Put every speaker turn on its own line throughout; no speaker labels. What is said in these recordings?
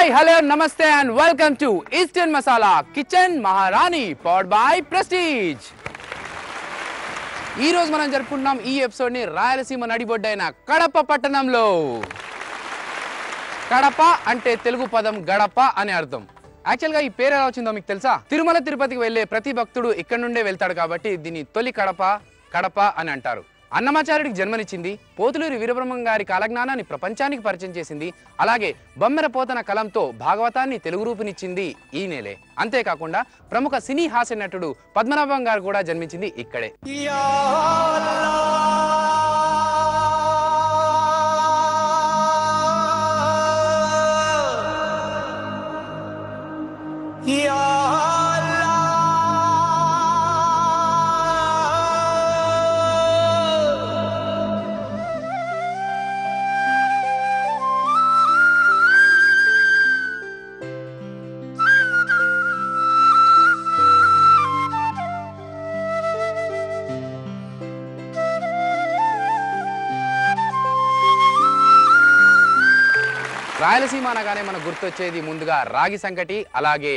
Hi, hello, namaste and welcome to Eastern Masala Kitchen Maharani powered by Prestige. ఈ రోజు మనం జరుపుకుంటున్నాం ఈ ఎపిసోడ్ ని రాయలసీమ నడిబొడ్డైన కడప పట్టణంలో. కడప అంటే తెలుగు పదం గడప అని అర్థం. యాక్చువల్ గా ఈ పేరు ఎలా వచ్చిందో మీకు తెలుసా? తిరుమల తిరుపతికి వెళ్ళే ప్రతి భక్తుడు ఇక్కడ నుండే వెళ్తాడు కాబట్టి దీన్ని తొలి కడప అని అంటారు. అన్నమాచార్యుడికి జన్మనిచ్చింది, పోతులూరి వీరబ్రహ్మం గారి కాలజ్ఞానాన్ని ప్రపంచానికి పరిచయం చేసింది, అలాగే బొమ్మెర పోతన కలంతో భాగవతాన్ని తెలుగు రూపునిచ్చింది ఈ నేలే. అంతేకాకుండా ప్రముఖ సినీ హాస్య నటుడు పద్మనాభం గారు కూడా జన్మించింది ఇక్కడే. రాయలసీమ అనగానే మనకు గుర్తొచ్చేది ముందుగా రాగి సంకటి, అలాగే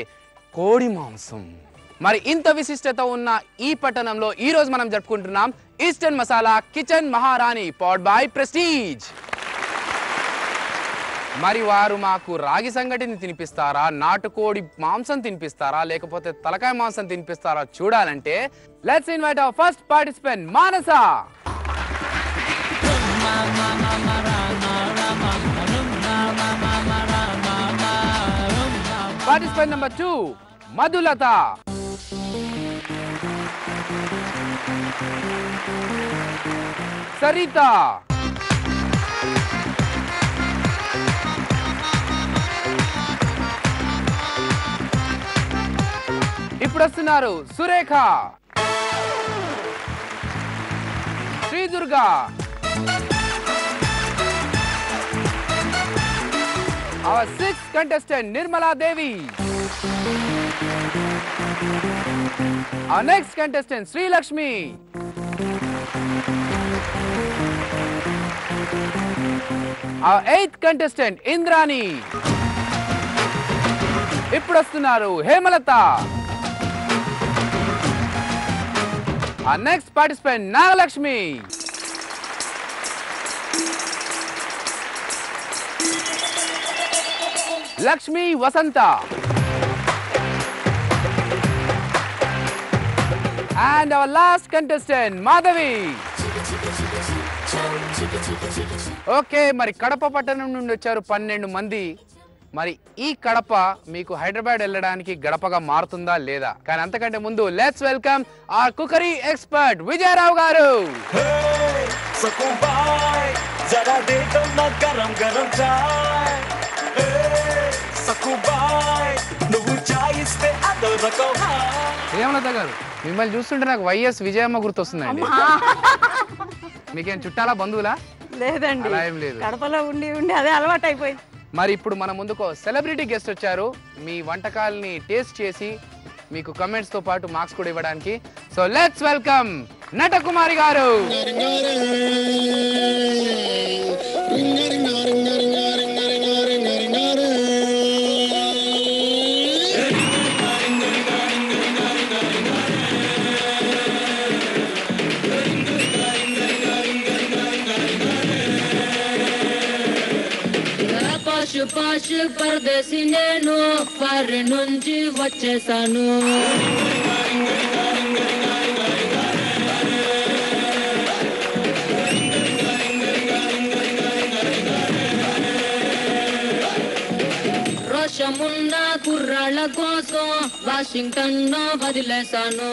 కోడి మాంసం. మరి ఇంత విశిష్టత ఉన్న ఈ పట్టణంలో ఈ రోజు మనం జరుపుకుంటున్నాం eastern masala kitchen Maharani powered by prestige. మరి వారు మాకు రాగి సంగటిని తినిపిస్తారా, నాటుకోడి మాంసం తినిపిస్తారా, లేకపోతే తలకాయ మాంసం తినిపిస్తారా చూడాలంటే let's invite our first participant Manasa. Participant number 2, Madhulata. Sarita. ఇప్పుడు వస్తున్నారు Surekha, Sri Durga, our sixth contestant Nirmala Devi. Our next contestant Sri Lakshmi. Our eighth contestant Indrani. ఇప్పుడు వస్తున్నారు Hemalatha. Our next participant Nagalakshmi. Lakshmi Vasanta. And our last contestant Madhavi. Okay, మరి కడప పట్టణం నుండి వచ్చారు 12 మంది. మరి ఈ కడప మీకు హైదరాబాద్ వెళ్ళడానికి గడపగా మారుతుందా లేదా? కానీ అంతకంటే ముందు let's welcome our cookery expert Vijaya Rao గారు. హేమలత గారు, మిమ్మల్ని చూస్తుంటే నాకు వైఎస్ విజయమ్మ గుర్తొస్తుందండి. మీకేం చుట్టాలా, బంధువులా?
లేదండి,
అలా ఏం లేదు,
కడపలో ఉండి అదే అలవాటు అయిపోయింది.
మరి ఇప్పుడు మన ముందుకు సెలబ్రిటీ గెస్ట్ వచ్చారు మీ వంటకాలని టేస్ట్ చేసి మీకు కమెంట్స్ తో పాటు మార్క్స్ కూడా ఇవ్వడానికి. సో లెట్స్ వెల్కమ్ నటకుమారి గారు.
పాష్ పరదేశి నేను ఫారి నుంచి వచ్చేసాను. రోషమున్న కుర్రాళ్ళ కోసం వాషింగ్టన్ వదిలేశాను.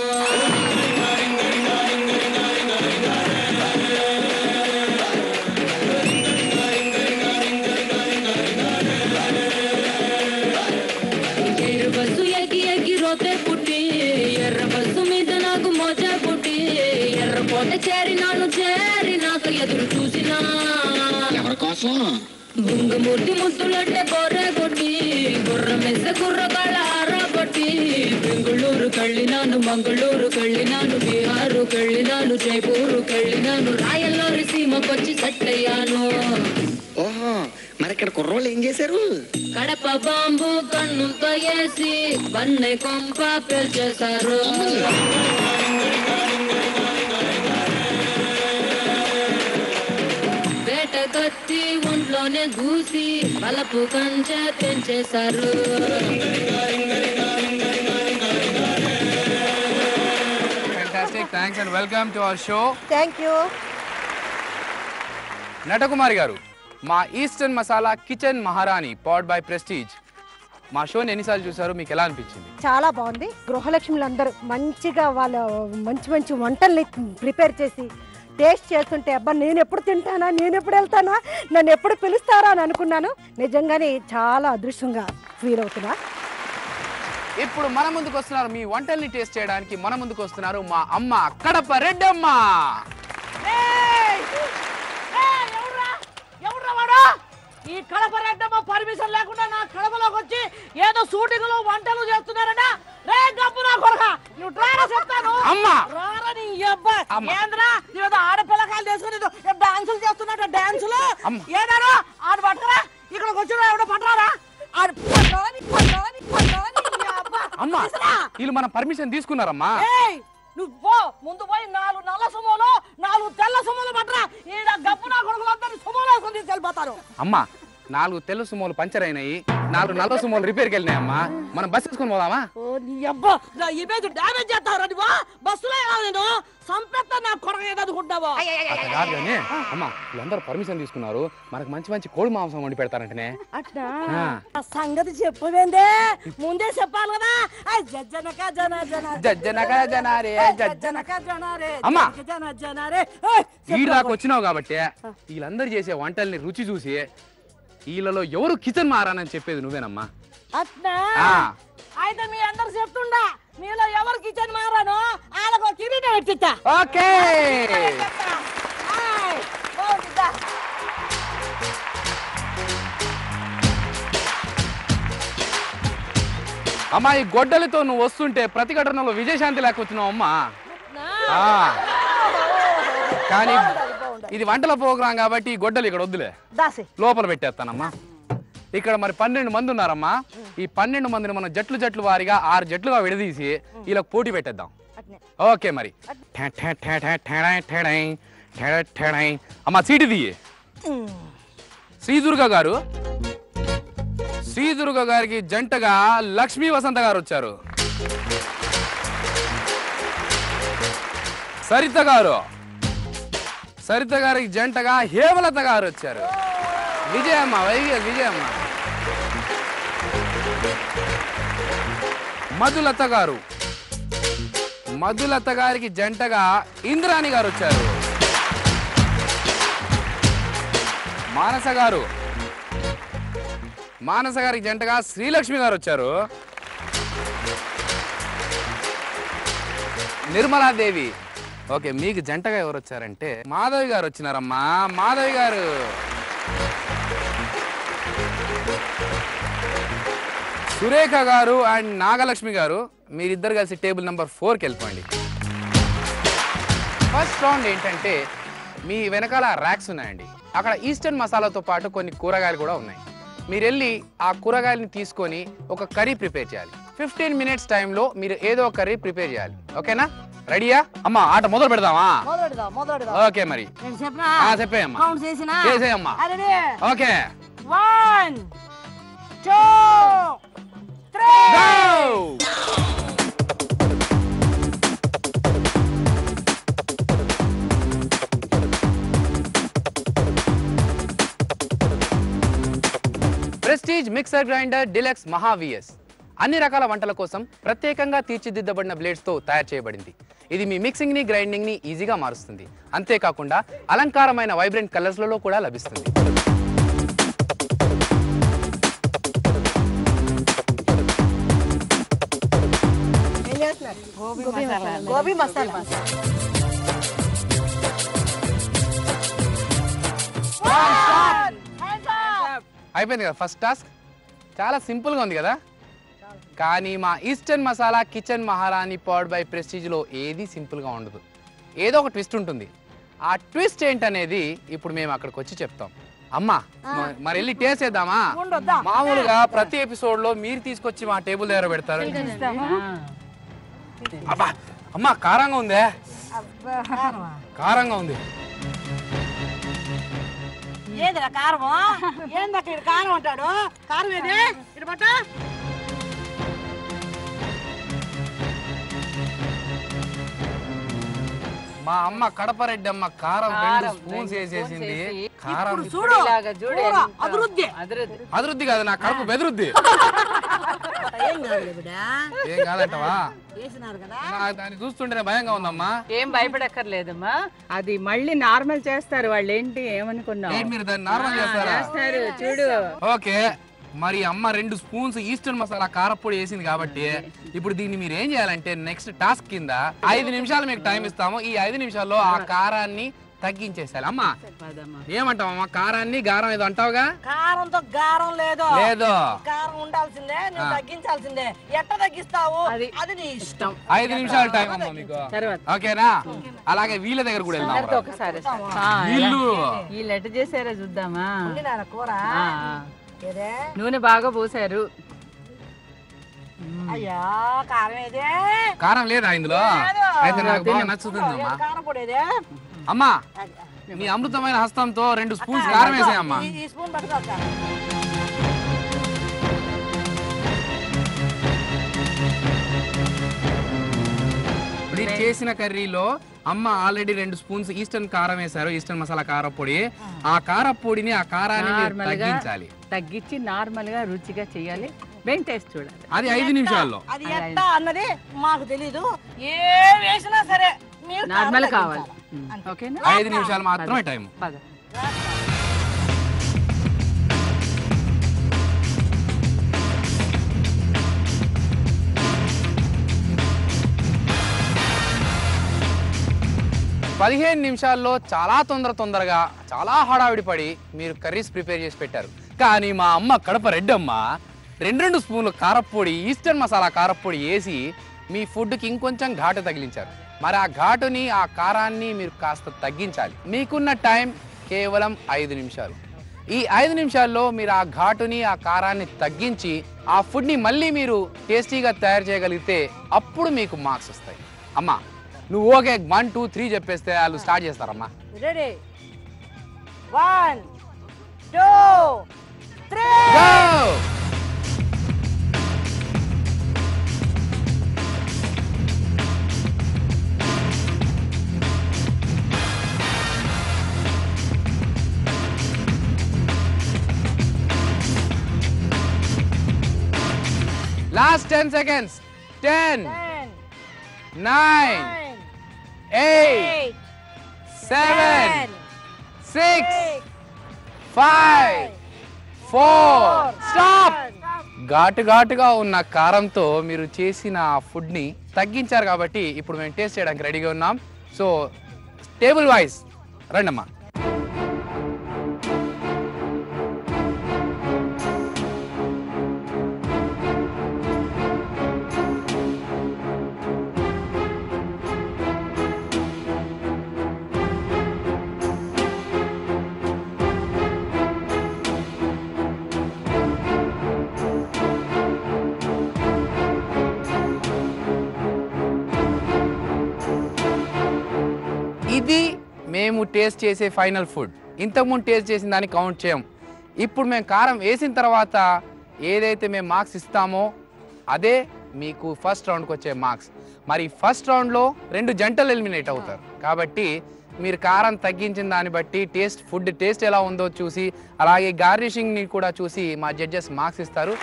చేరినాక ఎదురు చూసినా ఎవరి కోసం బుంగమూర్తి ముద్దులంటే బొర్రె కొట్టి గుర్రమెస గుర్రగాళ్ళ ఆరా కొట్టి బెంగుళూరు కళ్ళినాను, మంగళూరు కళ్ళినాను, బీహారు కళ్ళినాను, జైపూరు కళ్ళినాను, రాయల్లూరి సీమకొచ్చి సెట్ అయ్యాను.
ఓహో, మరి ఇక్కడ కుర్రోళ్ళు ఏం చేశారు?
కడప బాంబు కన్నుతో వేసి బన్నె కొంప పెంచేశారు. వేట కత్తి ఒంట్లోనే గూసి బలపు కంచె పెంచేశారు.
Fantastic, thanks and welcome to our show.
Thank you.
నటకుమారి గారు, మా Eastern masala kitchen Maharani powered by Prestige మా షోని ఎన్నిసార్లు చూసారు, మీకు ఎలా అనిపించింది?
చాలా బాగుంది. గృహలక్ష్ములు అందరూ మంచిగా వాళ్ళ మంచి మంచి వంటల్ని ప్రిపేర్ చేసి టేస్ట్ చేస్తుంటే అబ్బా నేను ఎప్పుడు తింటానా, నేను ఎప్పుడు వెళ్తానా, నన్ను ఎప్పుడు పిలుస్తారా అని అనుకున్నాను. నిజంగానే చాలా అదృష్టంగా ఫీల్ అవుతున్నా.
ఇప్పుడు మన ముందుకు వస్తున్నారు మీ వంటల్ని టేస్ట్ చేయడానికి. మన ముందుకు వస్తున్నారు మా అమ్మ కడప రెడ్డమ్మ.
ఈ కడప రెడ్డమ్మ పర్మిషన్ లేకుండా నా కడపలోకి వచ్చి ఏదో షూటింగ్ లో వంటలు చేస్తున్నారట. రే గప్పు నా కొడక, నువ్వు డ్రారా చెప్తాను.
అమ్మా
రారా నీ అబ్బా ఏంద్రా ఏదో ఆడపిల్లకాయలు చేసుకుని డాన్సులు చేస్తున్నట్టు డాన్సులు ఏదారో ఆడు పట్టరా, ఇక్కడికి వచ్చిన ఎవడో పట్టరారా.
అమ్మా వీళ్ళు మన పర్మిషన్ తీసుకున్నారమ్మా.
నువ్వు పో, ముందు పోయి 4 నల్ల సుమోలు 4 తెల్ల సుమోలు పట్టరా. ఈడ గప్పు నా కొడుకులందరూ సుమోలు వేసుకుని తీసుకెళ్ళిపోతారు.
అమ్మా 4 తెల్ల సుమోలు పంచర్ అయినాయి, 4 నల్ల సుమోలు రిపేర్కి వెళ్ళినాయమ్మా. మనం బస్ తీసుకొని పోదామా?
ఓ నీ అబ్బా నా ఇమేజ్ డ్యామేజ్ చేస్తావురా నువ్వు. బస్సులో నేను సంపెత్తా నా కొడక ఏదనుకుంటావా?
అట్లా కాదు కానీ అమ్మా వీళ్ళందరూ పర్మిషన్ తీసుకున్నారు, మనకు మంచి మంచి కోడి మాంసం వండి పెడతారంటనే.
అట్లా సంగతి చెప్పవేందే, ముందే చెప్పాలి కదా. జజ్జనక జన జన
జజ్జనక జనారే
జజ్జనక జనారే
అమ్మా
జన జనారే.
ఈ దాకా వచ్చినావు కాబట్టి వీళ్ళందరూ చేసే వంటల్ని రుచి చూసి వీళ్ళలో ఎవరు కిచెన్ మారానని చెప్పేది నువ్వేనమ్మా.
అట్లా అయితే మీ అందరు చెప్తుండా మీలో ఎవరు కిచెన్ మారానో వాళ్ళకు కిరీటం పెట్టిస్తా.
ఓకే అమ్మా ఈ గొడ్డలితో నువ్వు వస్తుంటే ప్రతిఘటనలో విజయశాంతి లేకొచ్చినావు అమ్మా. కానీ ఇది వంటల ప్రోగ్రాం కాబట్టి ఈ గొడ్డలు ఇక్కడ వద్దులే, లోపల పెట్టేస్తానమ్మా. ఇక్కడ మరి 12 మంది ఉన్నారమ్మా. ఈ 12 మందిని మనం జట్లు వారిగా 6 జట్లుగా విడదీసి వీళ్ళకి పోటీ పెట్టేద్దాం. ఓకే మరి అమ్మా సీటు దియ్యి. శ్రీదుర్గ గారు, శ్రీదుర్గ గారికి జంటగా లక్ష్మీ వసంత గారు వచ్చారు. సరిత గారు, సరిత గారికి జంటగా హేమలత గారు వచ్చారు. విజయమ్మ విజయమ్మ. మధులత గారు, మధులత గారికి జంటగా ఇంద్రాణి గారు వచ్చారు. మానస గారు, మానస గారికి జంటగా శ్రీలక్ష్మి గారు వచ్చారు. నిర్మలాదేవి. ఓకే మీకు జంటగా ఎవరు వచ్చారంటే మాధవి గారు వచ్చినారమ్మా. మాధవి గారు. సురేఖ గారు అండ్ నాగలక్ష్మి గారు మీరిద్దరు కలిసి టేబుల్ నెంబర్ 4కి వెళ్ళిపోండి. ఫస్ట్ రౌండ్ ఏంటంటే మీ వెనకాల ర్యాక్స్ ఉన్నాయండి, అక్కడ ఈస్టర్న్ మసాలాతో పాటు కొన్ని కూరగాయలు కూడా ఉన్నాయి. మీరు వెళ్ళి ఆ కూరగాయలని తీసుకొని ఒక కర్రీ ప్రిపేర్ చేయాలి. 15 మినిట్స్ టైంలో మీరు ఏదో ఒక కర్రీ ప్రిపేర్ చేయాలి. ఓకేనా? రెడీయా అమ్మా? ఆట మొదలు పెడదామా? ఓకే మరి చెప్పేయమ్మా. చేసేయమ్మా. Okay
1 2 3
Prestige mixer grinder deluxe Maha VS అన్ని రకాల వంటల కోసం ప్రత్యేకంగా తీర్చిదిద్దబడిన బ్లేడ్స్ తో తయారు చేయబడింది. ఇది మీ మిక్సింగ్ ని గ్రైండింగ్ ని ఈజీగా మారుస్తుంది. అంతేకాకుండా అలంకారమైన వైబ్రెంట్ కలర్స్ లలో కూడా లభిస్తుంది.
గోబీ మసాలా.
అయిపోయింది కదా ఫస్ట్ టాస్క్. చాలా సింపుల్గా ఉంది కదా. కానీ మా Eastern masala kitchen Maharani powered by ప్రెస్టీజ్లో ఏది సింపుల్గా ఉండదు, ఏదో ఒక ట్విస్ట్ ఉంటుంది. ఆ ట్విస్ట్ ఏంటనేది ఇప్పుడు మేము అక్కడికి వచ్చి చెప్తాం. అమ్మా మరి వెళ్ళి టేస్ట్ చేద్దామా? మామూలుగా ప్రతి ఎపిసోడ్ లో మీరు తీసుకొచ్చి మా టేబుల్ దగ్గర పెడతారు. అబ్బా అమ్మా కారంగా ఉందే, కారంగా ఉంది.
ఏందిరా కారము? ఏందక్క ఇక్కడ కారం అంటాడు? కారం ఏది? ఇటు పట్ట.
మా అమ్మ కడప రెడ్డి అమ్మ కారం 2 స్పూన్స్ వేసేసింది. కారం
చూడు అభివృద్ధి
అభివృద్ధి కాదు, నా కడుపు బెదురుద్ది.
ఏం కాదు బిడ్డ,
ఏం కాదంటవా?
వేసినారు కదా.
దాన్ని చూస్తుంటేనే భయంగా ఉందమ్మా.
ఏం భయపడక్కర్లేదమ్మా, అది మళ్ళీ నార్మల్ చేస్తారు వాళ్ళు. ఏంటి ఏమనుకున్నావు?
మీరు దాన్ని నార్మల్ చేస్తారా?
చేస్తారు చూడు.
ఓకే, మరి అమ్మ 2 స్పూన్స్ ఈస్టర్న్ మసాలా కారపొడి వేసింది కాబట్టి ఇప్పుడు దీన్ని మీరు ఏం చేయాలంటే నెక్స్ట్ టాస్క్ కింద 5 నిమిషాలు మీకు టైం ఇస్తాము. ఈ 5 నిమిషాల్లో ఆ కారాన్ని తగ్గించేసాలి. అమ్మా ఏమంటావమ్మా? కారాన్ని గారం ఏదో అంటావుగా?
కారంతో గారం లేదు,
లేదు
కారం ఉండాల్సిందే, నువ్వు తగ్గించాల్సిందే. ఎట్ట తగ్గిస్తావు అది నీ ఇష్టం.
5 నిమిషాలు టైం అమ్మా మీకు, ఓకేనా? అలాగే వీళ్ళ దగ్గర కూడా వెళ్దాం.
ఒకసారి
వీళ్ళు
వీళ్ళు ఎట్ట చేసారో చూద్దామా?
కూర
నూనె బాగా పోసారు.
అయ్యా కారం ఏదే?
కారం లేదా ఇందులో? అయితే నాకు బాగా నచ్చుతుందమ్మా.
కారం పొడేదే?
అమ్మా మీ అమృతమైన హస్తంతో 2 స్పూన్స్ కారం వేసాయమ్మా.
ఈ స్పూన్ పట్టుకోక.
ఇప్పుడు చేసిన కర్రీలో అమ్మ ఆల్రెడీ 2 స్పూన్స్ ఈస్టర్న్ కారం వేసారు, ఈస్టర్న్ మసాలా కారపొడి. ఆ కారపొడిని ఆ కారాన్ని తగ్గించాలి,
తగ్గించి నార్మల్ గా రుచిగా చేయాలి. బెంగ్ టేస్ట్ చూడాలి.
అది 5 నిమిషాల్లో.
అది ఎట్టా అన్నది మాకు తెలీదు. ఏం వేసినా సరే
నార్మల్ కావాలి. ఓకేనా?
5 నిమిషాలు మాత్రమే టైం. పదిహేను నిమిషాల్లో చాలా తొందరగా చాలా హడావిడి పడి మీరు కర్రీస్ ప్రిపేర్ చేసి పెట్టారు. కానీ మా అమ్మ కడప రెడ్డమ్మ 2 స్పూన్లు కారపొడి ఈస్టర్న్ మసాలా కారపొడి వేసి మీ ఫుడ్కి ఇంకొంచెం ఘాటు తగిలించారు. మరి ఆ ఘాటుని ఆ కారాన్ని మీరు కాస్త తగ్గించాలి. మీకున్న టైం కేవలం 5 నిమిషాలు. ఈ 5 నిమిషాల్లో మీరు ఆ ఘాటుని ఆ కారాన్ని తగ్గించి ఆ ఫుడ్ని మళ్ళీ మీరు టేస్టీగా తయారు చేయగలిగితే అప్పుడు మీకు మార్క్స్ వస్తాయి. అమ్మా నువ్వు ఓకే 1 2 3 చెప్పేస్తే వాళ్ళు స్టార్ట్ చేస్తారమ్మా.
Ready 1 2 3
last 10 seconds. 10 9 8 7 6 5 4 స్టాప్. ఘాటుగా ఉన్న కారంతో మీరు చేసిన ఫుడ్ ని తగ్గించారు కాబట్టి ఇప్పుడు మేము టేస్ట్ చేయడానికి రెడీగా ఉన్నాం. సో టేబుల్ వైజ్ రండమ్మా. ఇది మేము టేస్ట్ చేసే ఫైనల్ ఫుడ్. ఇంతకుముందు టేస్ట్ చేసిన దాన్ని కౌంట్ చేయం. ఇప్పుడు మేము కారం వేసిన తర్వాత ఏదైతే మేము మార్క్స్ ఇస్తామో అదే మీకు ఫస్ట్ రౌండ్కి వచ్చే మార్క్స్. మరి ఫస్ట్ రౌండ్లో 2 జంటలు ఎలిమినేట్ అవుతారు కాబట్టి మీరు కారం తగ్గించిన దాన్ని బట్టి ఫుడ్ టేస్ట్ ఎలా ఉందో చూసి అలాగే గార్నిషింగ్ని కూడా చూసి మా జడ్జెస్ మార్క్స్ ఇస్తారు.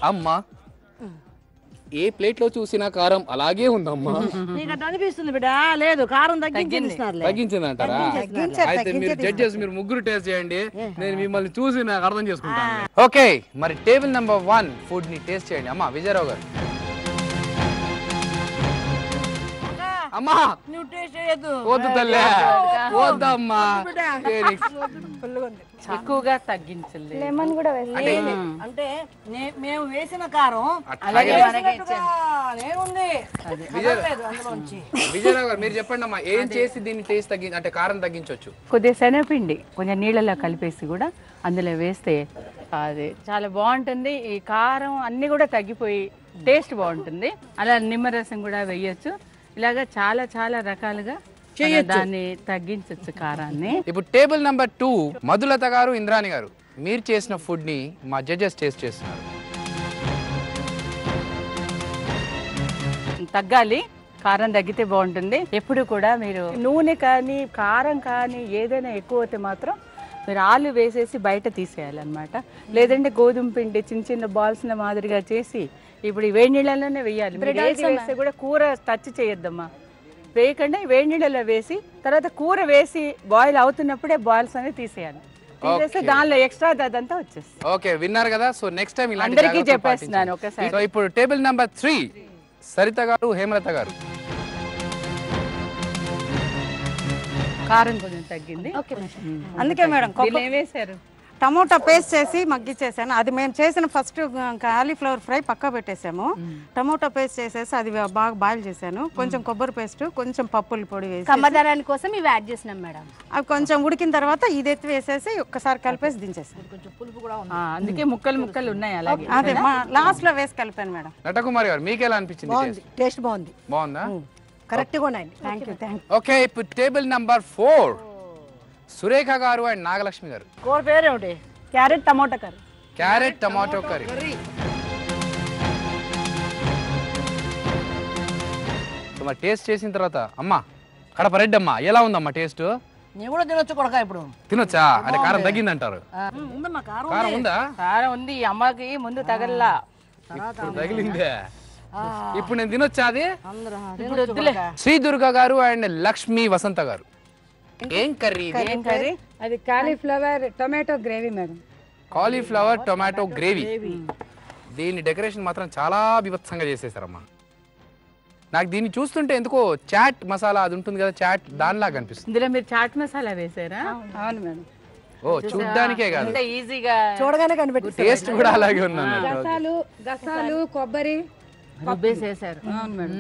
అమ్మా ఏ ప్లేట్ లో చూసినా కారం అలాగే ఉందమ్మా.
నీకు అనిపిస్తుంది బిడ్డ? లేదు, కారం
తగ్గించిందంటారా? అయితే మీరు జడ్జెస్ మీరు ముగ్గురు టేస్ట్ చేయండి, నేను మిమ్మల్ని చూసి నాకు అర్థం చేసుకుంటాను. ఓకే, మరి టేబుల్ నెంబర్ 1 ఫుడ్ ని టేస్ట్ చేయండి. అమ్మా విజయరావు గారు. అమ్మా
నువ్వు టేస్ట్ చేయొద్దు.
వద్దు తల్లే వద్దమ్మా
ఎక్కువగా తగ్గించలేదు.
లెమన్ కూడా వేసి
అంటే మేము వేసిన కారం
అలాగే
ఏముంది అందులోంచి.
విజయరావు గారు మీరు చెప్పండి అమ్మా, ఏం చేసి దీన్ని టేస్ట్ తగ్గి అంటే కారం తగ్గించవచ్చు?
కొద్దిగా శనగపిండి కొంచెం నీళ్ళలో కలిపేసి కూడా అందులో వేస్తే అది చాలా బాగుంటుంది. ఈ కారం అన్ని కూడా తగ్గిపోయి టేస్ట్ బాగుంటుంది. అలా నిమ్మరసం కూడా వేయొచ్చు. ఇలాగా చాలా చాలా రకాలుగా దాన్ని తగ్గించవచ్చు కారాన్ని.
ఇప్పుడు టేబుల్ నెంబర్ 2 మధులత గారు, ఇంద్రాణి గారు, మీరు చేసిన ఫుడ్ ని మా జడ్జెస్ టేస్ట్ చేస్తున్నారు.
తగ్గాలి, కారం తగ్గితే బాగుంటుంది. ఎప్పుడు కూడా మీరు నూనె కానీ కారం కానీ ఏదైనా ఎక్కువ అయితే మాత్రం మీరు ఆలు వేసేసి బయట తీసేయాలన్నమాట. లేదంటే గోధుమ పిండి చిన్న చిన్న బాల్స్ల మాదిరిగా చేసి ఇప్పుడు ఈ వేడి నీళ్ళలోనే వేయాలి. ఏది వేస్తే కూడా కూర టచ్ చేయొద్దమ్మా, వేయకుండా వేడి నీళ్ళలో వేసి తర్వాత కూర వేసి బాయిల్ అవుతున్నప్పుడే బాయిల్స్ అనేది తీసేయాలి. తీసేస్తే దానిలో ఎక్స్ట్రా అదంతా వచ్చేస్తుంది.
ఓకే, విన్నారు కదా. సో నెక్స్ట్ టైం ఇలాంటి
అందరికీ
జాగ్రత్తలు
చెప్పేస్తున్నాను
పాటించండి.
ఒకసారి.
సో ఇప్పుడు టేబుల్ నెంబర్ 3 సరిత గారు, హేమలత గారు.
కారం కొంచెం తగ్గింది.
అందుకే మేడం
దీనిలో ఏం వేశారు?
టమోటా పేస్ట్ చేసి మగ్గిచ్చేసాను. అది మేము చేసిన ఫస్ట్ కాలీఫ్లవర్ ఫ్రై పక్కా పెట్టేసాము. టమోటా పేస్ట్ చేసేసి అది బాగా బాయిల్ చేశాను. కొంచెం కొబ్బరి పేస్ట్, కొంచెం పప్పుల పొడి వేసి
కమ్మదనాని కోసం ఇవి యాడ్ చేసినాం మేడం.
అవి కొంచెం ఉడికిన తర్వాత ఇది ఎత్తి వేసేసి ఒక్కసారి కలిపేసి దించేసాను.
అందుకే ముక్కలు ముక్కలు ఉన్నాయి అలాగే.
అదే లాస్ట్ లో వేసి కలిపాను మేడం.
నటకుమారి గారు, మీకు ఎలా అనిపించింది?
టేస్ట్ బాగుంది,
బాగుందా?
కరెక్ట్గా ఉన్నాయండి.
Thank you.
ఓకే, ఇప్పుడు టేబుల్ నెంబర్ 4 సురేఖ గారు అండ్ నాగలక్ష్మి గారు.
కూర పేరేమిటి?
Carrot tomato curry.
Carrot tomato curry. So మరి టేస్ట్ చేసిన తర్వాత అమ్మా కడప రెడ్డి అమ్మా ఎలా ఉందమ్మా టేస్ట్?
నేను కూడా తినొచ్చు కొడక ఇప్పుడు.
తినొచ్చా? అంటే కారం తగ్గిందంటారు?
ఉందమ్మా కారం.
కారం ఉందా?
కారం ఉంది. ఈ అమ్మకి ముందు తగల్లా,
ఇప్పుడు తగిలిందే. ఇప్పుడు నేను తినొచ్చా అది?
ఇప్పుడు వద్దులే.
శ్రీ దుర్గా గారు అండ్ లక్ష్మి వసంత గారు. ఏం కర్రీ ఇది?
ఏం కర్రీ?
అది cauliflower tomato gravy madam.
Cauliflower tomato gravy. దీని డెకరేషన్ మాత్రం చాలా బీభత్సంగా చేసేసారమ్మా. నాకు దీన్ని చూస్తుంటే ఎందుకో చాట్ మసాలా అది ఉంటుంది కదా, చాట్ దానిలాగా అనిపిస్తుంది.
ఇందులో మీరు చాట్ మసాలా వేసారా?
అవును మేడం.
ఓ చూడ్డానికే కాదు,
అంత ఈజీగా
చూడగానే కనిపెట్టి
టేస్ట్ కూడా అలాగే ఉంది.
గసాలు కొబ్బరి
రుబ్బేసేసారు.
అవును మేడం.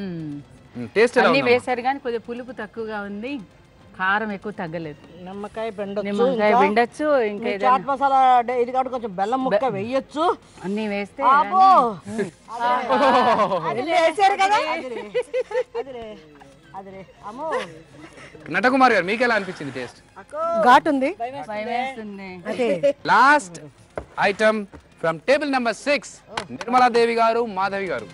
టేస్ట్ ఎలా
అన్ని
ఉంది?
వేసారు కానీ కొద్దిగా పులుపు తక్కువగా ఉంది, కారం ఎక్కువ తగ్గలేదు.
నిమ్మకాయ పిండొచ్చు,
నిమ్మకాయ పిండొచ్చు, ఇంకా
చాట్ మసాలా ఇది కాబట్టి కొంచెం బెల్లం ముక్క వేయొచ్చు.
అన్ని వేస్తే
అబ్బో
వేసారు కదా.
అదిరే అమ్మో.
నటకుమారి గారు, మీకు ఎలా అనిపించింది టేస్ట్?
ఘాట్ ఉంది.
భయం వేస్తుంది.
అదే
last item from table number 6 Nirmala Devi గారు, మాధవి గారు.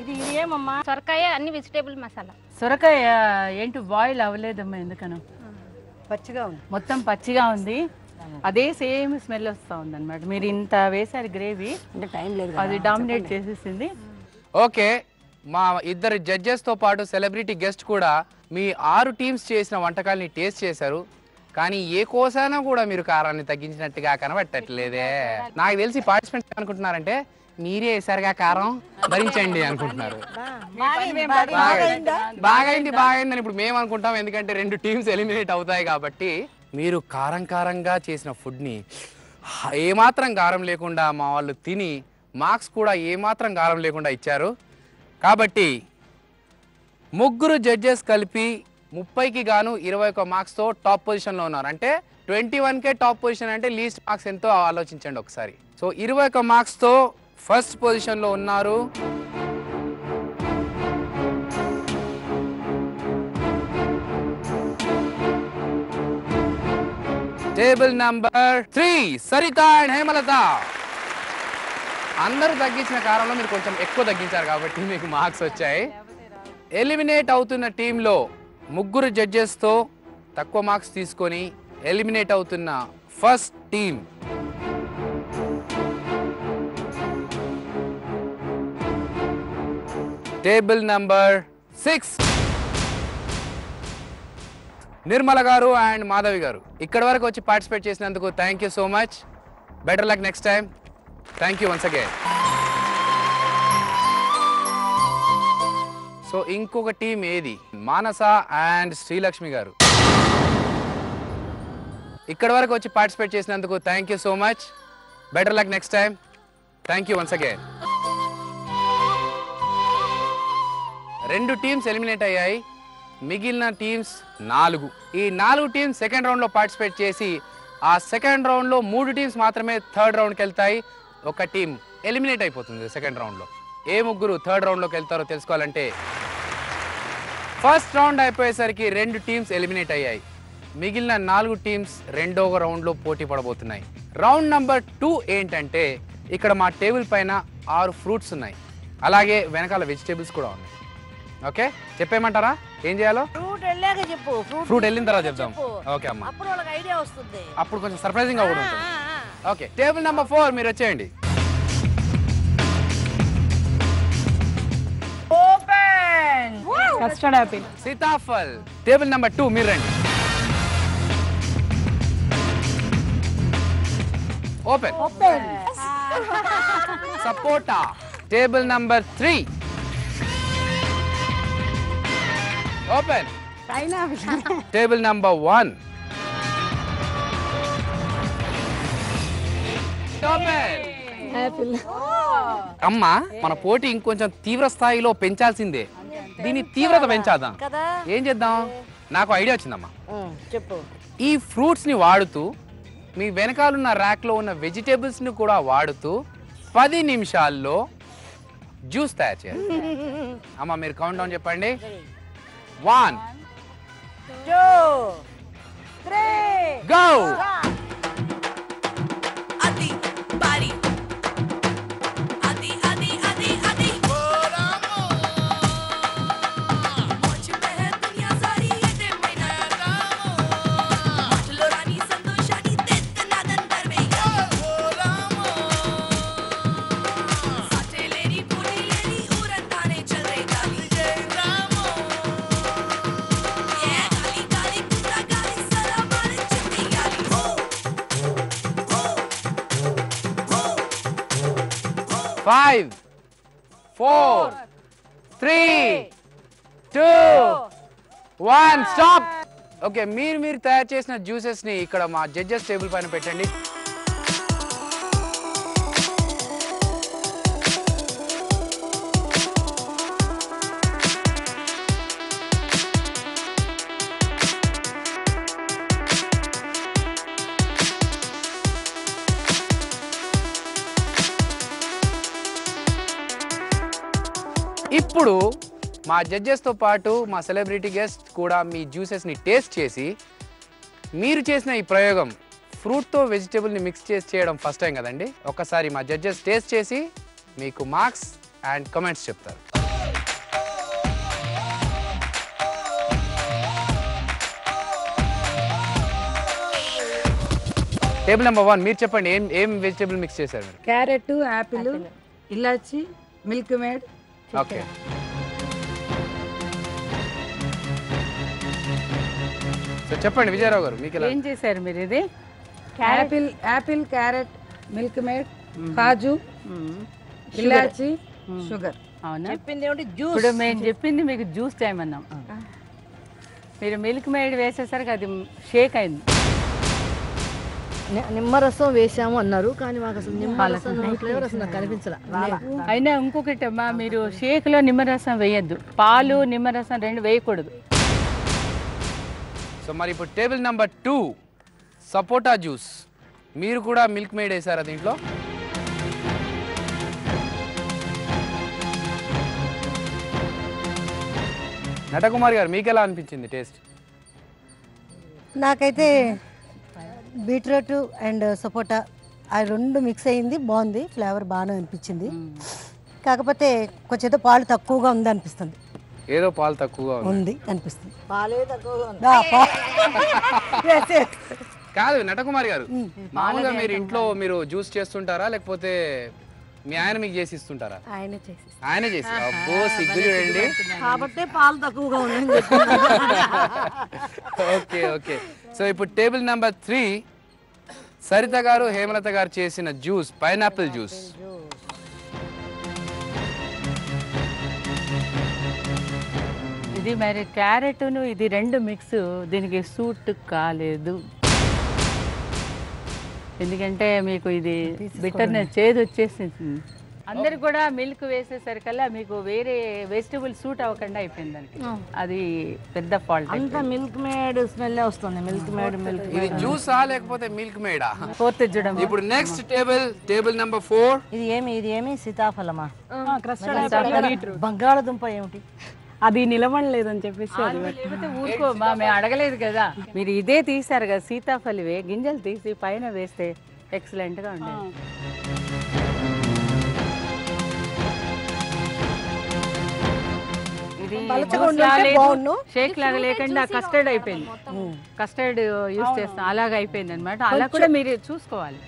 ఇది ఏమమ్మా?
సొరకాయ అన్ని వెజిటేబుల్ మసాలా.
సొరకాయ ఏంటి బాయిల్ అవ్వలేదమ్మా, ఎందుకనో
పచ్చిగా ఉంది.
మొత్తం పచ్చిగా ఉంది. అదే సేమ్ స్మెల్ వస్తూ ఉంది అనమాట. మీరు ఇంత వేసారు గ్రేవీ,
అంటే టైం లేదు,
అది డామినేట్ చేసేసింది.
ఓకే, మా ఇద్దరు జడ్జెస్ తో పాటు సెలబ్రిటీ గెస్ట్ కూడా మీ 6 టీమ్స్ చేసిన వంటకాలని టేస్ట్ చేశారు. కానీ ఏ కోసానా కూడా మీరు కారాన్ని తగ్గించినట్టుగా కనబట్టట్లేదే. నాకు తెలిసి పార్టిసిపెంట్స్ అనుకుంటున్నారంటే మీరే వేసారుగా కారం భరించండి అనుకుంటున్నారు. బాగైంది బాగైందని ఇప్పుడు మేము అనుకుంటాం, ఎందుకంటే 2 టీమ్స్ ఎలిమినేట్ అవుతాయి కాబట్టి. మీరు కారంగా చేసిన ఫుడ్ని ఏమాత్రం కారం లేకుండా మా వాళ్ళు తిని మార్క్స్ కూడా ఏమాత్రం కారం లేకుండా ఇచ్చారు. కాబట్టి ముగ్గురు జడ్జెస్ కలిపి 30కి గాను 21 మార్క్స్తో టాప్ పొజిషన్లో ఉన్నారు. అంటే 21కే టాప్ పొజిషన్ అంటే లీస్ట్ మార్క్స్ ఎంతో ఆలోచించండి ఒకసారి. సో 21 మార్క్స్తో ఫస్ట్ పొజిషన్లో ఉన్నారు table number 3 Saritha and Hemalatha. అందరూ తగ్గించిన కారంలో మీరు కొంచెం ఎక్కువ తగ్గించారు కాబట్టి మీకు మార్క్స్ వచ్చాయి. ఎలిమినేట్ అవుతున్న టీంలో ముగ్గురు జడ్జెస్తో తక్కువ మార్క్స్ తీసుకొని ఎలిమినేట్ అవుతున్న first team table number 6 Nirmala గారు అండ్ మాధవి గారు. ఇక్కడి వరకు వచ్చి పార్టిసిపేట్ చేసినందుకు thank you so much. Better luck next time. Thank you once again. So ఇంకొక టీం ఏది? మానస అండ్ శ్రీలక్ష్మి గారు ఇక్కడ వరకు వచ్చి పార్టిసిపేట్ చేసినందుకు thank you so much. Better luck next time. Thank you once again. 2 teams eliminate అయ్యాయి, మిగిలిన టీమ్స్ 4. ఈ 4 టీమ్స్ సెకండ్ రౌండ్లో పార్టిసిపేట్ చేసి ఆ సెకండ్ రౌండ్లో 3 టీమ్స్ మాత్రమే థర్డ్ రౌండ్కి వెళ్తాయి. ఒక టీం ఎలిమినేట్ అయిపోతుంది సెకండ్ రౌండ్లో. ఏ 3 థర్డ్ రౌండ్లోకి వెళ్తారో తెలుసుకోవాలంటే ఫస్ట్ రౌండ్ అయిపోయేసరికి 2 టీమ్స్ ఎలిమినేట్ అయ్యాయి, మిగిలిన 4 టీమ్స్ రెండవ రౌండ్లో పోటీ పడబోతున్నాయి. రౌండ్ నెంబర్ 2 ఏంటంటే ఇక్కడ మా టేబుల్ పైన 6 ఫ్రూట్స్ ఉన్నాయి, అలాగే వెనకాల వెజిటేబుల్స్ కూడా ఉన్నాయి. ఓకే, చెప్పేయమంటారా ఏం చేయాలో?
ఫ్రూట్ వెళ్ళాక చెప్పు.
ఫ్రూట్ వెళ్ళిన తర్వాత చెప్దాం. ఓకే అమ్మా,
అప్పుడు వాళ్ళకి ఐడియా వస్తుంది.
అప్పుడు కొంచెం సర్ప్రైజింగ్ గా కూడా ఉంటుంది. ఓకే, టేబుల్ నెంబర్ 4 మీరు వచ్చేయండి.
ఓపెన్.
Custard apple.
సీతాఫల్. టేబుల్ నెంబర్ 2 మీరు రండి. ఓపెన్. సపోటా. Table number 3 open. Table number 1 open. అమ్మా, మన పోటీ ఇంకొంచెం తీవ్ర స్థాయిలో పెంచాల్సిందే. దీని తీవ్రత పెంచాదాం. ఏం చేద్దాం? నాకు ఐడియా వచ్చిందమ్మా.
చెప్పు.
ఈ ఫ్రూట్స్ ని వాడుతూ మీ వెనకాలన్న ర్యాక్ లో ఉన్న వెజిటేబుల్స్ ని కూడా వాడుతూ 10 నిమిషాల్లో జ్యూస్ తయారు చేయాలి. అమ్మా మీరు కౌంట్ డౌన్ చెప్పండి. 1
2 3
go.
Adi bari adi adi adi adi Ramo Moch mein duniya sari ete maina Ramo Machlo rani santoshani tetna dandar meiga Ramo Saate leri puri leri uran thane chal rahi gali Ramo Ye gali gali kutta gali sara mare chitti gali ho
5 4 3 2 1 stop. Okay, మీరు తయారు చేసిన juices ని ఇక్కడ మా judges table పైన పెట్టండి. ఇప్పుడు మా జడ్జెస్తో పాటు మా సెలబ్రిటీ గెస్ట్ కూడా మీ జ్యూసెస్ని టేస్ట్ చేసి మీరు చేసిన ఈ ప్రయోగం ఫ్రూట్తో వెజిటేబుల్ని మిక్స్ చేసి చేయడం ఫస్ట్ టైం కదండి. ఒకసారి మా జడ్జెస్ టేస్ట్ చేసి మీకు మార్క్స్ అండ్ కమెంట్స్ చెప్తారు. టేబుల్ నెంబర్ 1 మీరు చెప్పండి, ఏం వెజిటేబుల్ మిక్స్ చేశారు మీరు?
క్యారెట్, యాపిల్, ఇలాచి, మిల్క్ మేడ్.
ఓకే, సో చెప్పండి విజయరావు గారు, మీకు
ఏం చేశారు మీరు? ఇది
యాపిల్, క్యారెట్, మిల్క్ మేడ్, కాజు, ఇలాచి, షుగర్.
అవునా?
చెప్పింది ఏమిటి? జ్యూస్.
ఇప్పుడు మేము చెప్పింది మీకు జ్యూస్ టైం అన్నాం. మీరు మిల్క్ మేడ్ వేసేసరికి అది షేక్ అయింది.
నిమ్మరసం వేసాము అన్నారు, కానీ మాకు అసలు నిమ్మరసం ఫ్లేవర్ అసలు నాకు కనిపించలే.
అయినా ఇంకొకటి అమ్మా, మీరు షేక్లో నిమ్మరసం వేయద్దు, పాలు నిమ్మరసం 2 వేయకూడదు.
సో మరి ఇప్పుడు టేబుల్ నెంబర్ 2 సపోటా జ్యూస్. మీరు కూడా మిల్క్ మేడ్ వేసారా దీంట్లో? నటకుమార్ గారు మీకు ఎలా అనిపించింది టేస్ట్?
నాకైతే బీట్రూట్ అండ్ సపోటా ఆ 2 మిక్స్ అయింది, బాగుంది, ఫ్లేవర్ బాగానే అనిపించింది. కాకపోతే కొంచెం పాలు తక్కువగా ఉంది అనిపిస్తుంది.
ఏదో పాలు తక్కువగా
ఉంది అనిపిస్తుంది.
పాలే తక్కువగా
కాదు నటకుమార్ గారు, మామూలుగా మీరు ఇంట్లో మీరు జ్యూస్ చేస్తుంటారా లేకపోతే మీ ఆయన మీకు చేసి ఇస్తుంటారా? ఆయన చేసి. అబ్బో సిగ్గు చూడండి.
కాబట్టి పాలు తక్కువగా ఉందని
ఓకే ఓకే. సో ఇప్పుడు టేబుల్ నెంబర్ 3 సరిత గారు హేమలత గారు చేసిన జ్యూస్ పైనాపిల్ జ్యూస్.
ఇది మరి క్యారెట్ను ఇది రెండు మిక్స్ దీనికి సూట్ కాలేదు. ఎందుకంటే మీకు ఇది బిటర్నెస్ చేదు వచ్చేసింది. అందరు కూడా మిల్క్ వేసేసరికల్లా మీకు వేరే వెజిటబుల్ సూట్ అవ్వకుండా అయిపోయింది దానికి. అది పెద్ద ఫాల్ట్.
అంతా మిల్క్ మేడ్ స్మెల్ వస్తుంది. మిల్క్ మేడ్
ఇది జ్యూసా లేకపోతే మిల్క్ మేడా?
ఫోర్త్ చూడడం.
ఇప్పుడు నెక్స్ట్ టేబుల్ నెంబర్ 4.
ఇది ఏమి సీతాఫలమా? బంగాళదుంప ఏమిటి?
అది నిలబడలేదని చెప్పేసి
లేకపోతే ఊరుకోమా, మేము అడగలేదు కదా. మీరు ఇదే తీసారు కదా సీతాఫలివే, గింజలు తీసి పైన వేస్తే ఎక్సలెంట్ గా ఉండేది. ఇది షేక్ లాగా లేకుండా కస్టర్డ్ అయిపోయింది. కస్టర్డ్ యూజ్ చేస్తాం అలాగ అయిపోయింది అనమాట. అలా కూడా మీరు చూసుకోవాలి.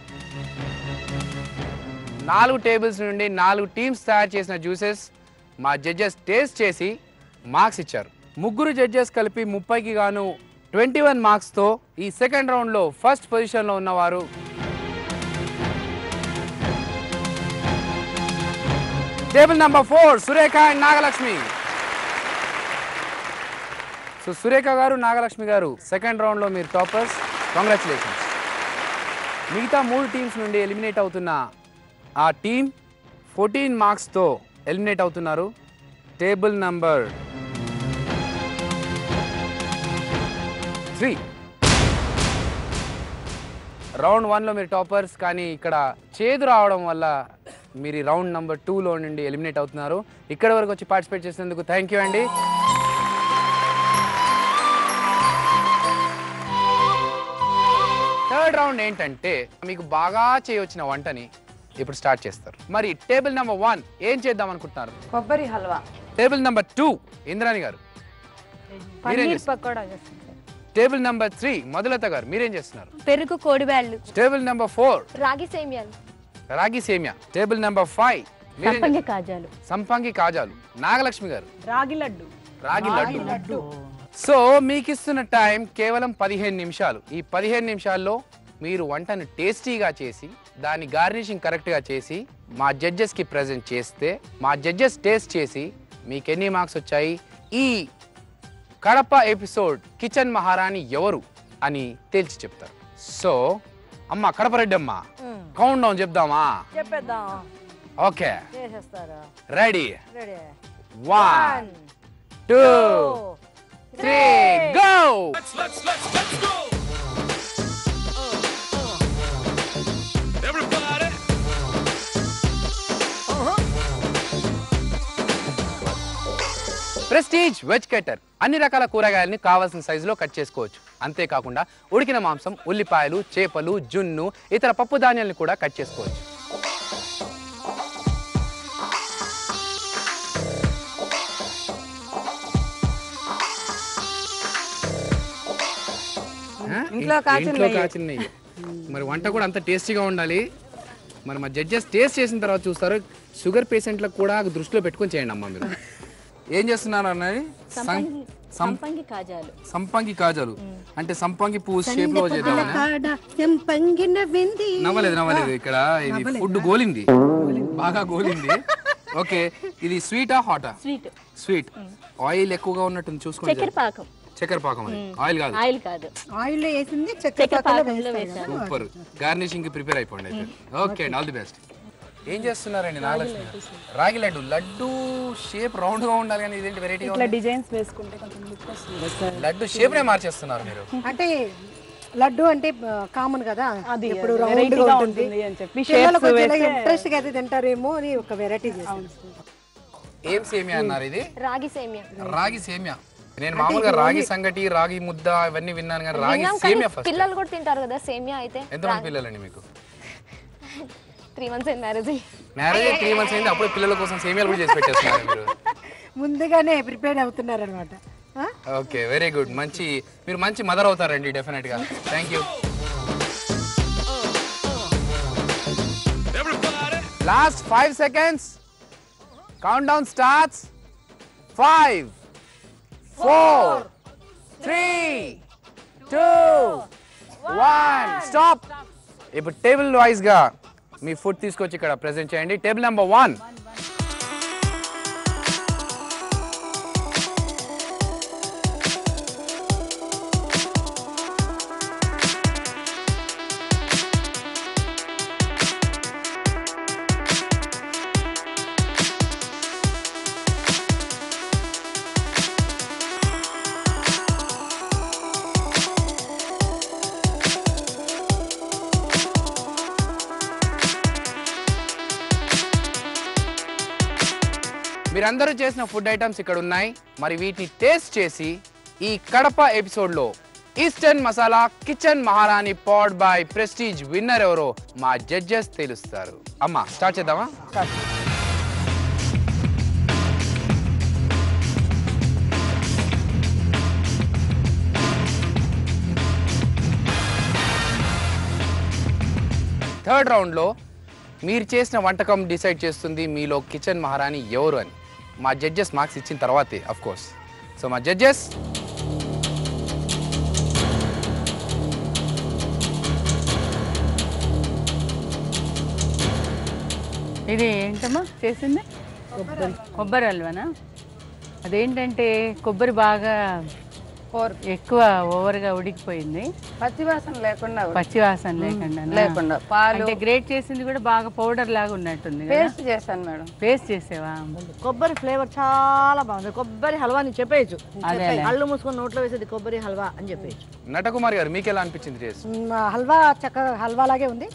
4 టేబుల్స్ నుండి 4 టీమ్స్ తయారు చేసిన జ్యూసెస్ మా జడ్జెస్ టేస్ట్ చేసి మార్క్స్ ఇచ్చారు. ముగ్గురు జడ్జెస్ కలిపి 30కి గాను 21 మార్క్స్తో ఈ సెకండ్ రౌండ్లో ఫస్ట్ పొజిషన్లో ఉన్నవారు table number 4 Surekha and Nagalakshmi. So Surekha గారు, నాగలక్ష్మి గారు సెకండ్ రౌండ్లో మీరు టాపర్స్. కంగ్రాచులేషన్స్. మిగతా 3 టీమ్స్ నుండి ఎలిమినేట్ అవుతున్న ఆ టీం 14 మార్క్స్తో ఎలిమినేట్ అవుతున్నారు. Table number 3. రౌండ్ 1లో మీరు టాపర్స్, కానీ ఇక్కడ చేదు రావడం వల్ల మీరు ఈ రౌండ్ నెంబర్ 2లో నుండి ఎలిమినేట్ అవుతున్నారు. ఇక్కడ వరకు వచ్చి పార్టిసిపేట్ చేసినందుకు థ్యాంక్ యూ అండి. థర్డ్ రౌండ్ ఏంటంటే మీకు బాగా చేయవచ్చిన వంటని ఇప్పుడు స్టార్ట్ చేస్తారు. మరి టేబుల్ నెంబర్ 1 ఏం చేద్దాం అనుకుంటున్నారు?
కొబ్బరి హల్వా.
టేబుల్ నెంబర్ 2 ఇంద్రాణి గారు.
పన్నీర్ పకోడా.
టేబుల్ నెంబర్ 3 మధులత గారు మీరేం చేస్తున్నారు?
పెరుగు కోడిబ్యాళ్ళు.
టేబుల్ నెంబర్ 4
రాగి సేమియాలు.
రాగి సేమియా. టేబుల్ నెంబర్ 5
సంపంగి కాజాలు.
సంపంగి కాజాలు. నాగలక్ష్మి గారు
రాగి లడ్డు.
రాగి లడ్డు. సో మీకు ఇస్తున్న టైం కేవలం 15 నిమిషాలు. ఈ 15 నిమిషాల్లో మీరు వంటను టేస్టీగా చేసి దాని గార్నిషింగ్ కరెక్ట్గా చేసి మా జడ్జెస్కి ప్రజెంట్ చేస్తే మా జడ్జెస్ టేస్ట్ చేసి మీకు ఎన్ని మార్క్స్ వచ్చాయి, ఈ కడప ఎపిసోడ్ కిచెన్ మహారాణి ఎవరు అని తేల్చి చెప్తారు. సో అమ్మ కడప రెడ్డి అమ్మ కౌంట్ డౌన్ చెప్దామా?
చెప్పేద్దాం.
ఓకే
చేసేస్తారా?
Ready?
Ready.
1 2 3 go.
Let's go. Everybody.
Prestige veg cutter. అన్ని రకాల కూరగాయలని కావాల్సిన సైజులో కట్ చేసుకోవచ్చు. అంతేకాకుండా ఉడికిన మాంసం, ఉల్లిపాయలు, చేపలు, జున్ను, ఇతర పప్పు ధాన్యాలను కూడా కట్ చేసుకోవచ్చు.
ఇంట్లో కాచిన
నెయ్యి. మరి వంట కూడా అంత టేస్టీగా ఉండాలి. మరి మా జడ్జెస్ టేస్ట్ చేసిన తర్వాత చూస్తారు. షుగర్ పేషెంట్లకు కూడా దృష్టిలో పెట్టుకొని చేయండి అమ్మా. మీరు ఏం చేస్తున్నారు అన్నది?
సంపంగి కాజాలు.
సంపంగి కాజాలు అంటే సంపంగి పువ్వు షేప్ లో చేద్దామని. నవ్వలేదు ఇక్కడ. ఇది ఫుడ్ గోలింది, బాగా గోలింది. ఓకే, ఇది స్వీటా హాటా? స్వీట్. ఆయిల్ ఎక్కువగా ఉన్నట్టు చూసుకోండి. చక్కెర పాకం. అది ఆయిల్ కాదు.
ఆయిల్ వేసింది చక్కెర పాకంలో వేసాను.
సూపర్. గార్నిషింగ్ కి ప్రిపేర్ అయిపోండి అయితే. ఓకే అండి, ఆల్ ది బెస్ట్. ఏం చేస్తున్నారండి నాగలక్ష్మి? రాగి లడ్డు షేప్ రౌండ్ గా ఉండాలి కానీ ఇదేంటి వెరైటీగా
ఇట్లా డిజైన్స్ వేసుకుంటే కొంచెం లుక్ వస్తుంది.
లడ్డు షేప్ నే మార్చేస్తున్నారు మీరు.
అంటే లడ్డు అంటే కామన్ కదా,
అది
ఇప్పుడు
రౌండ్
రౌండ్
గా
ఉంటుంది
అని చెప్పి
పిల్లలకు కొంచెం ఇంట్రెస్ట్ గా అయితే తింటారేమో అని ఒక వెరైటీ చేస్తాను.
ఏం సేమియా అన్నారు ఇది?
రాగి సేమియా.
రాగి సేమియా. నేను మామూలుగా రాగి సంగటి, రాగి ముద్ద ఇవన్నీ విన్నాను కానీ రాగి సేమియా ఫస్ట్.
పిల్లలు కూడా తింటారు కదా సేమియా అయితే.
ఎంతమంది పిల్లలండి మీకు?
3 months అయింది మ్యారేజ్.
3 months అయింది, అప్పుడే పిల్లల కోసం సేమియాలు కూడా చేసి పెట్టేస్తున్నారు మీరు.
ముందుగానే ప్రిపేర్ అవుతున్నారు అనమాట.
Okay, very good. మీరు మంచి మదర్ అవుతారండి డెఫినెట్ గా. Thank you. Last 5 seconds. Count down starts. 5 4 3 2 1 stop. ఇప్పుడు టేబుల్ వైజ్ గా మీ ఫుడ్ తీసుకొచ్చి ఇక్కడ ప్రెజెంట్ చేయండి. Table number 1. మీరందరూ చేసిన ఫుడ్ ఐటమ్స్ ఇక్కడ ఉన్నాయి. మరి వీటిని టేస్ట్ చేసి ఈ కడప ఎపిసోడ్లో ఈస్టర్న్ మసాలా కిచెన్ మహారాణి పాడ్ బై ప్రెస్టీజ్ విన్నర్ ఎవరో మా జడ్జెస్ తెలుస్తారు. అమ్మా స్టార్ట్ చేద్దామా? థర్డ్ రౌండ్లో మీరు చేసిన వంటకం డిసైడ్ చేస్తుంది మీలో కిచెన్ మహారాణి ఎవరు అని. మా జడ్జెస్ మార్క్స్ ఇచ్చిన తర్వాతే అఫ్ కోర్స్. సో మా జడ్జెస్
ఇది ఏంటమ్మా చేసింది? కొబ్బరి హల్వానా? అదేంటంటే కొబ్బరి బాగా ఎక్కువ ఓవర్గా ఉడికిపోయింది.
పచ్చివాసన లేకుండా
లేకుండా పాలు అంటే గ్రేట్ చేసింది కూడా బాగా పౌడర్ లాగా ఉన్నట్టుంది.
పేస్ట్ చేశాను మేడం.
పేస్ట్ చేసేవా?
కొబ్బరి ఫ్లేవర్ చాలా బాగుంది. కొబ్బరి హల్వా అని చెప్పేయచ్చు. అల్లు మూసుకొని నోట్లో వేసేది కొబ్బరి హల్వా అని చెప్పేయచ్చు.
నటకుమారి గారు మీకు ఎలా అనిపించింది టేస్ట్?
హల్వా చక్కగా హల్వా లాగే ఉంది.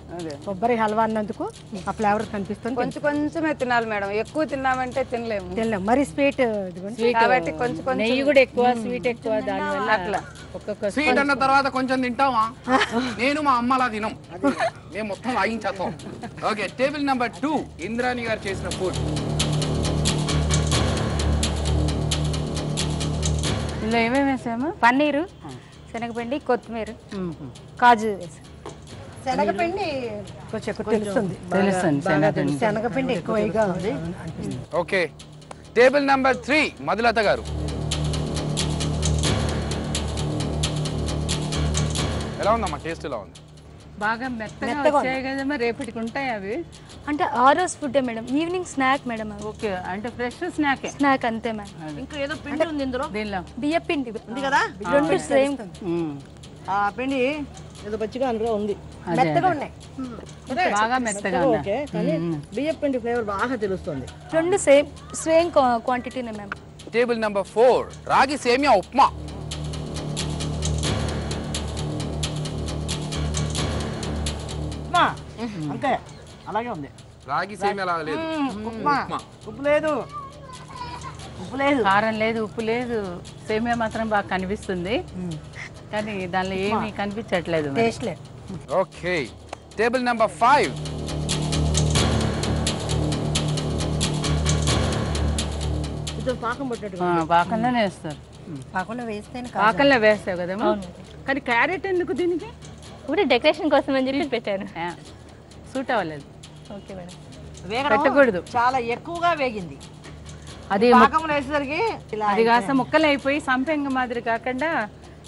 కొబ్బరి హల్వా అన్నందుకు ఆ ఫ్లేవర్ కనిపిస్తుంది.
కొంచెం కొంచెమే తినాలి మేడం, ఎక్కువ తిన్నామంటే తినలేము.
మరి స్వీట్
కాబట్టి కొంచెం
నెయ్యి కూడా ఎక్కువ, స్వీట్ ఎక్కువ, దానివల్ల
అట్లా
స్వీట్ అన్న తర్వాత కొంచెం తింటావా? నేను మా అమ్మలా తినం, మేము మొత్తం ఆగించేద్దాం. ఓకే, టేబుల్ నెంబర్ 2 ఇంద్రాణి గారు చేసిన ఫుడ్.
ఇందులో ఏమేమి వేసాము?
పన్నీరు, శనగపిండి, కొత్తిమీర, కాజు.
శనగపిండి కొంచెం ఎక్కువ తెలుస్తుంది. శనగపిండి ఎక్కువగా ఉంది.
ఓకే, టేబుల్ నెంబర్ 3 మధులత గారు. ఎలా ఉందమ్మా? టేస్ట్ ఎలా ఉంది?
బాగా మెత్తగా వచ్చాయి కదమ్మా. రేపటికి ఉంటాయి అవి?
అంటే ఆ రోజు food madam, evening snack madam.
Okay, అంటే ఫ్రెష్
స్నాక్ అంతే మేడం.
ఇంకా ఏదో పిండి ఉంది ఇందులో.
దీనిలో
బియ్య పిండి
ఉంది కదా,
రెండు సేమ్.
ఆ పిండి ఏదో పచ్చిగా అందులో ఉంది.
మెత్తగా ఉన్నాయి,
బాగా మెత్తగా
ఓకే, కానీ బియ్య పిండి ఫ్లేవర్ బాగా తెలుస్తుంది.
రెండు సేమ్ క్వాంటిటీనే మ్యామ్.
టేబుల్ నెంబర్ 4 రాగి సేమియా ఉప్మా.
అంతే, అలాగే ఉంది.
రాగి సేమియా లాగా లేదు.
ఉప్మా, ఉప్పు లేదు, ఉప్పు లేదు,
కారం లేదు, ఉప్పు లేదు. సేమియా మాత్రం బాగా కనిపిస్తుంది, కానీ దానిలో ఏమీ కనిపించట్లేదు.
టేస్ట్ లేదు.
ఓకే, టేబుల్ నెంబర్ 5
పాకం పట్టేట్టు.
పాకంలోనే వేస్తారు.
పాకంలో వేస్తేనే
పాకంలో వేస్తావు కదమ్మా. కానీ క్యారెట్ ఎందుకు దీనికి?
ఒకటి డెకరేషన్ కోసం అని చెప్పి పెట్టాను.
సూట్ అవ్వలేదు.
Okay madam.
పెట్టకూడదు,
చాలా ఎక్కువగా వేగింది.
అది
పాకంలో వేసేసరికి
అది కాస్త ముక్కలు అయిపోయి సంపెంగ మాదిరి కాకుండా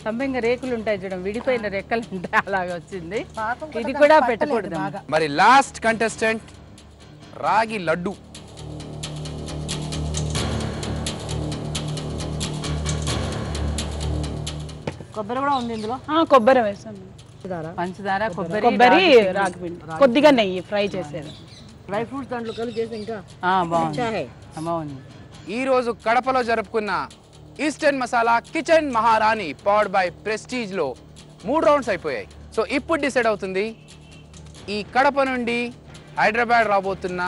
సంపెంగ రేకులు ఉంటాయి చూడండి, విడిపోయిన రెక్కలు ఉంటాయి, అలాగ వచ్చింది. ఇది కూడా పెట్టకూడదు.
మరి లాస్ట్ కంటెస్టెంట్ రాగి లడ్డు.
కొబ్బరి కూడా ఉంది ఇందులో.
కొబ్బరి వేసాను, పంచదార, కొబ్బరి, రాగి పిండి, కొద్దిగా నెయ్యి ఫ్రై చేసేది.
డ్రై ఫ్రూట్స్ దాంట్లో కలిసి చేసి ఇంకా
బాగుంది.
ఈ రోజు కడపలో జరుపుకున్న eastern masala kitchen Maharani powered by prestige లో 3 రౌండ్స్ అయిపోయాయి. సో ఇప్పుడు డిసైడ్ అవుతుంది ఈ కడప నుండి హైదరాబాద్ రాబోతున్న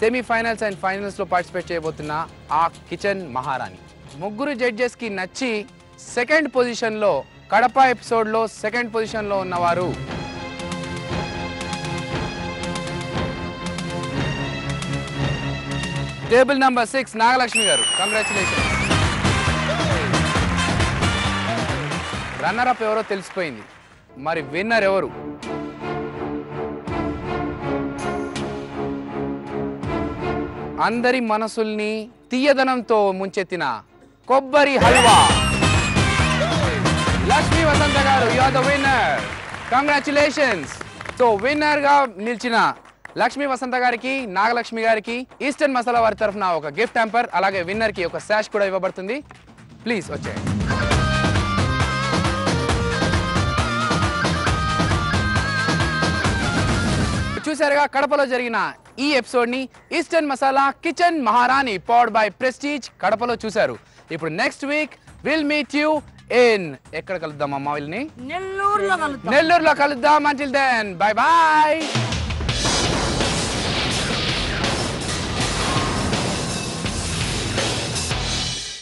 సెమీఫైనల్స్ అండ్ ఫైనల్స్ లో పార్టిసిపేట్ చేయబోతున్న ఆ కిచెన్ మహారాణి. ముగ్గురు జడ్జెస్ కి నచ్చి సెకండ్ పొజిషన్ లో, కడప ఎపిసోడ్ లో సెకండ్ పొజిషన్ లో ఉన్నవారు టేబుల్ నెంబర్ 6 నాగలక్ష్మి గారు. కంగ్రాచులేషన్. రన్నర్ అప్ ఎవరో తెలిసిపోయింది, మరి విన్నర్ ఎవరు? అందరి మనసుల్ని తీయదనంతో ముంచెత్తిన కొబ్బరి హల్వా. లక్ష్మీ వసంత గారు, you are the winner. Congratulations. So winner గా నిలిచిన లక్ష్మీ వసంత గారికి, నాగలక్ష్మి గారికి ఈస్టర్న్ మసాలా వారి తరఫున ఒక గిఫ్ట్ హ్యాంపర్, అలాగే విన్నర్ కి ఒక సాష్ కూడా ఇవ్వబడుతుంది. ప్లీజ్ వచ్చేయండి. చూసారుగా కడపలో జరిగిన ఈ ఎపిసోడ్ ని eastern masala kitchen Maharani powered by prestige కడపలో చూశారు. ఇప్పుడు next week will meet you in ఎక్కడ కలుద్దాం అమ్మా వీళ్ళని? నెల్లూరులో కలుద్దాం. Until then, bye bye.